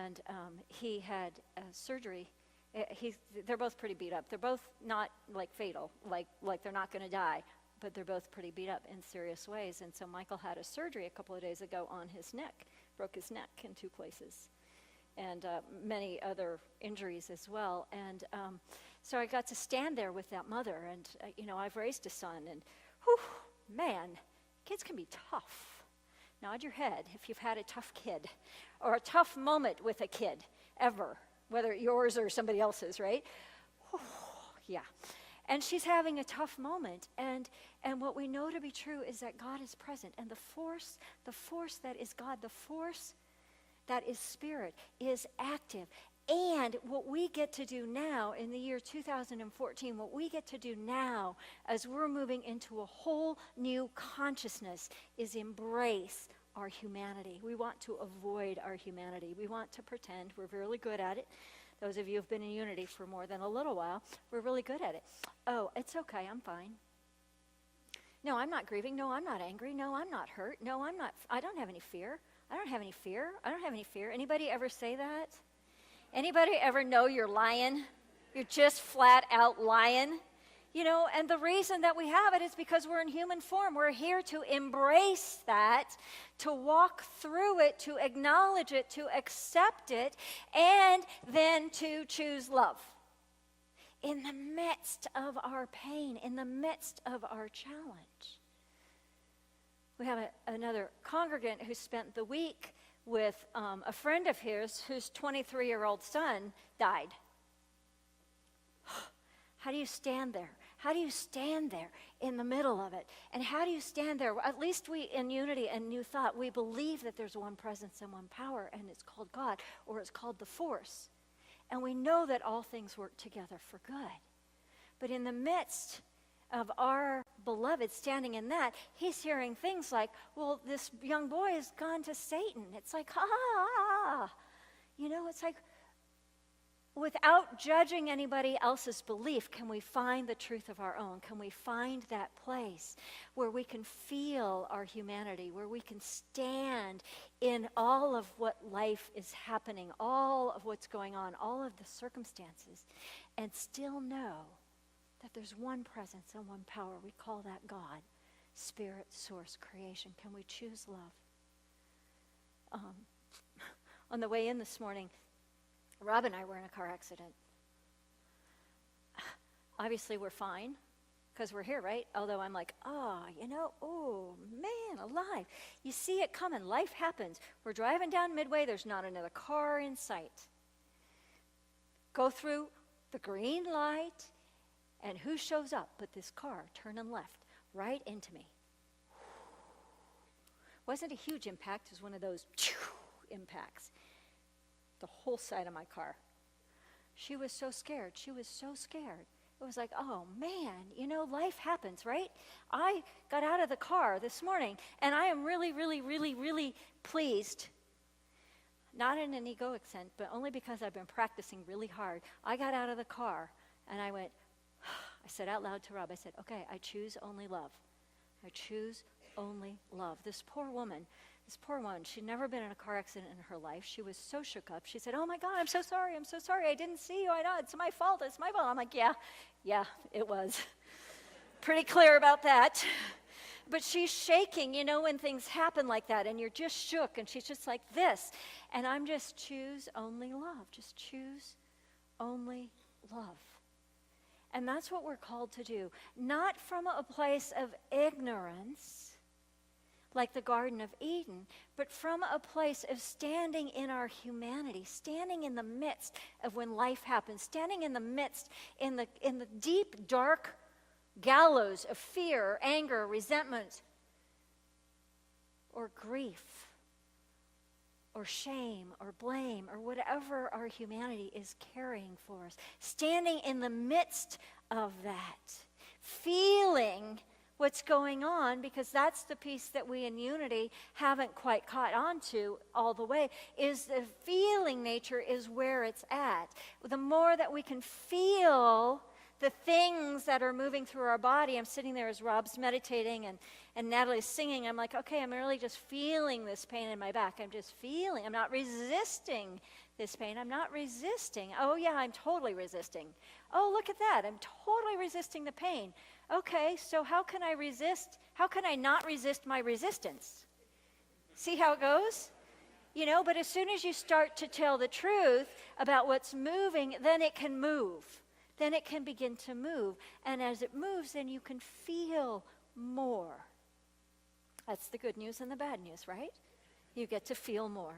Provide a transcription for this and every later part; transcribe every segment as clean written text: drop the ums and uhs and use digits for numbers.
and he had surgery. They're both pretty beat up. They're both not like fatal, like they're not going to die, but they're both pretty beat up in serious ways. And so Michael had a surgery a couple of days ago on his neck, broke his neck in 2 places, and many other injuries as well. And so I got to stand there with that mother, and I've raised a son, and whew, man, kids can be tough. Nod your head if you've had a tough kid or a tough moment with a kid ever, whether yours or somebody else's, right? Whew, yeah. And she's having a tough moment, and what we know to be true is that God is present, and the force that is God, the force that is Spirit, is active. And what we get to do now in the year 2014, what we get to do now as we're moving into a whole new consciousness is embrace our humanity. We want to avoid our humanity. We want to pretend we're really good at it. Those of you who have been in unity for more than a little while, we're really good at it. Oh, it's okay, I'm fine. No, I'm not grieving. No, I'm not angry. No, I'm not hurt. No, I don't have any fear. I don't have any fear. I don't have any fear. Anybody ever say that? Anybody ever know you're lying? You're just flat out lying? And the reason that we have it is because we're in human form. We're here to embrace that, to walk through it, to acknowledge it, to accept it, and then to choose love. In the midst of our pain, in the midst of our challenge. We have another congregant who spent the week with a friend of his whose 23-year-old son died. How do you stand there? How do you stand there in the middle of it? And how do you stand there? At least we, in unity and new thought, we believe that there's one presence and one power, and it's called God, or it's called the force. And we know that all things work together for good. But in the midst of our beloved standing in that, he's hearing things like, well, this young boy has gone to Satan. It's like, it's like, without judging anybody else's belief, can we find the truth of our own? Can we find that place where we can feel our humanity, where we can stand in all of what life is happening, all of what's going on, all of the circumstances, and still know that there's one presence and one power. We call that God, Spirit, Source, Creation. Can we choose love? On the way in this morning, Rob and I were in a car accident. Obviously, we're fine because we're here, right? Although I'm like, oh man, alive. You see it coming. Life happens. We're driving down Midway. There's not another car in sight. Go through the green light. And who shows up but this car turning left right into me? Wasn't a huge impact. It was one of those impacts. The whole side of my car. She was so scared. She was so scared. It was like, oh man, life happens, right? I got out of the car this morning, and I am really, really, really, really pleased. Not in an egoic sense, but only because I've been practicing really hard. I got out of the car, and I went, I said out loud to Rob, I said, okay, I choose only love. I choose only love. This poor woman, she'd never been in a car accident in her life. She was so shook up. She said, oh my God, I'm so sorry. I didn't see you. I know, it's my fault. I'm like, yeah, it was. Pretty clear about that. But she's shaking, when things happen like that, and you're just shook, and she's just like this. And I'm just choose only love. Just choose only love. And that's what we're called to do. Not from a place of ignorance, like the Garden of Eden, but from a place of standing in our humanity, standing in the midst of when life happens, standing in the midst, in the deep, dark gallows of fear, anger, resentment, or grief, or shame, or blame, or whatever our humanity is carrying for us. Standing in the midst of that, feeling what's going on, because that's the piece that we in unity haven't quite caught on to all the way, is the feeling nature is where it's at. The more that we can feel the things that are moving through our body. I'm sitting there as Rob's meditating and Natalie's singing. I'm like, okay, I'm really just feeling this pain in my back. I'm just feeling. I'm not resisting this pain. I'm not resisting. Oh, yeah, I'm totally resisting. Oh, look at that. I'm totally resisting the pain. Okay, so how can I resist? How can I not resist my resistance? See how it goes? You know, but as soon as you start to tell the truth about what's moving, then it can move. Then it can begin to move. And as it moves, then you can feel more. That's the good news and the bad news, right? You get to feel more.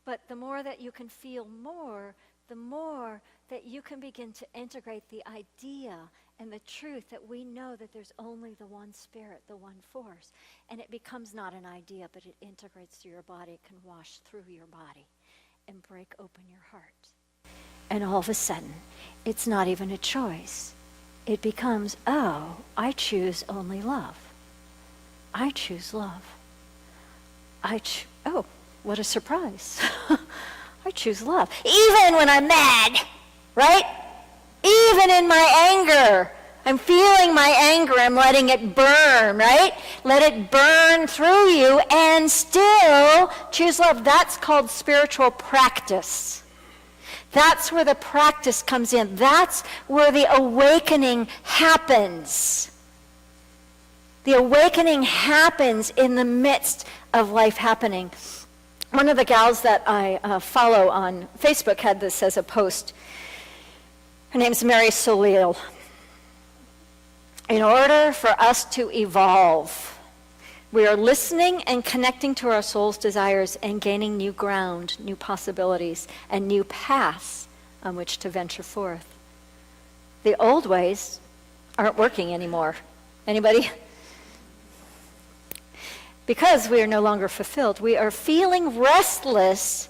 But the more that you can feel more, the more that you can begin to integrate the idea and the truth that we know that there's only the one spirit, the one force. And it becomes not an idea, but it integrates through your body. It can wash through your body and break open your heart. And all of a sudden, it's not even a choice. It becomes, oh, I choose only love. I choose love. Oh, what a surprise. I choose love. Even when I'm mad, right? Even in my anger, I'm feeling my anger, I'm letting it burn, right? Let it burn through you and still choose love. That's called spiritual practice. That's where the practice comes in. That's where the awakening happens. The awakening happens in the midst of life happening. One of the gals that I follow on Facebook had this as a post. Her name's Mary Solil. In order for us to evolve, we are listening and connecting to our soul's desires and gaining new ground, new possibilities, and new paths on which to venture forth. The old ways aren't working anymore. Anybody? Because we are no longer fulfilled, we are feeling restless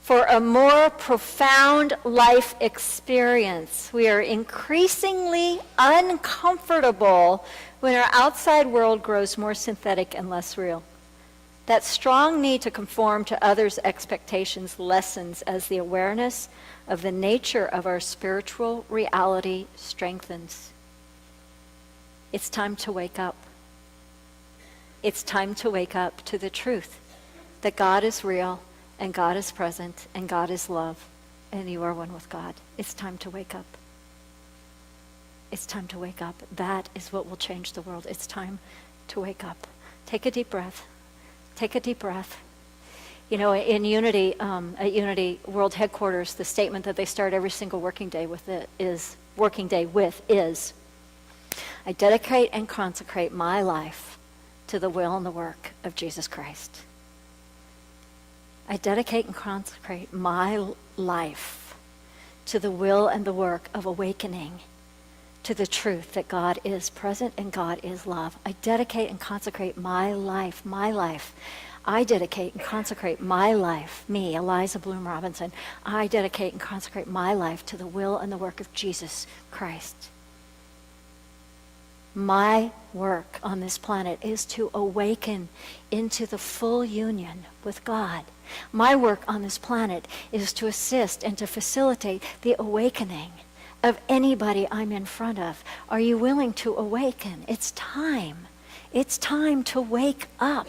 for a more profound life experience. We are increasingly uncomfortable when our outside world grows more synthetic and less real. That strong need to conform to others' expectations lessens as the awareness of the nature of our spiritual reality strengthens. It's time to wake up. It's time to wake up to the truth that God is real, and God is present, and God is love, and you are one with God. It's time to wake up. It's time to wake up. That is what will change the world. It's time to wake up. Take a deep breath. Take a deep breath. You know, in Unity, at Unity World Headquarters, the statement that they start every single working day with is, I dedicate and consecrate my life to the will and the work of Jesus Christ. I dedicate and consecrate my life to the will and the work of awakening to the truth that God is present and God is love. I dedicate and consecrate my life. I dedicate and consecrate my life, me, Aliza Bloom Robinson. I dedicate and consecrate my life to the will and the work of Jesus Christ. My work on this planet is to awaken into the full union with God. My work on this planet is to assist and to facilitate the awakening of anybody I'm in front of. Are you willing to awaken? It's time. It's time to wake up.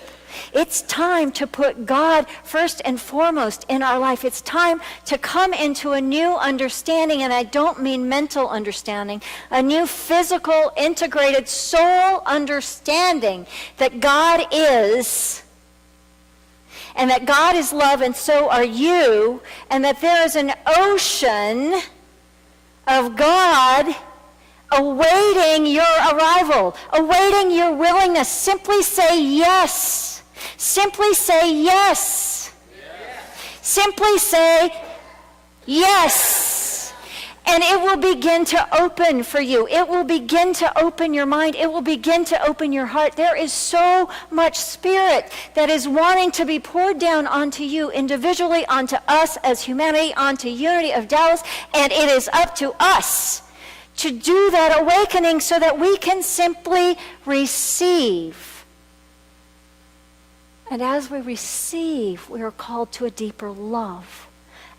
It's time to put God first and foremost in our life. It's time to come into a new understanding, and I don't mean mental understanding, a new physical, integrated soul understanding that God is, and that God is love, and so are you, and that there is an ocean of God awaiting your arrival, awaiting your willingness. Simply say yes. Simply say yes. Simply say yes. And it will begin to open for you. It will begin to open your mind. It will begin to open your heart. There is so much spirit that is wanting to be poured down onto you individually, onto us as humanity, onto Unity of Dallas, and it is up to us to do that awakening so that we can simply receive. And as we receive, we are called to a deeper love.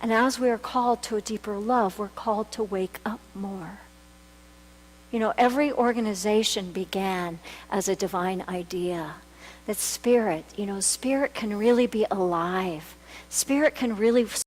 And as we are called to a deeper love, we're called to wake up more. You know, every organization began as a divine idea. That spirit, you know, spirit can really be alive. Spirit can really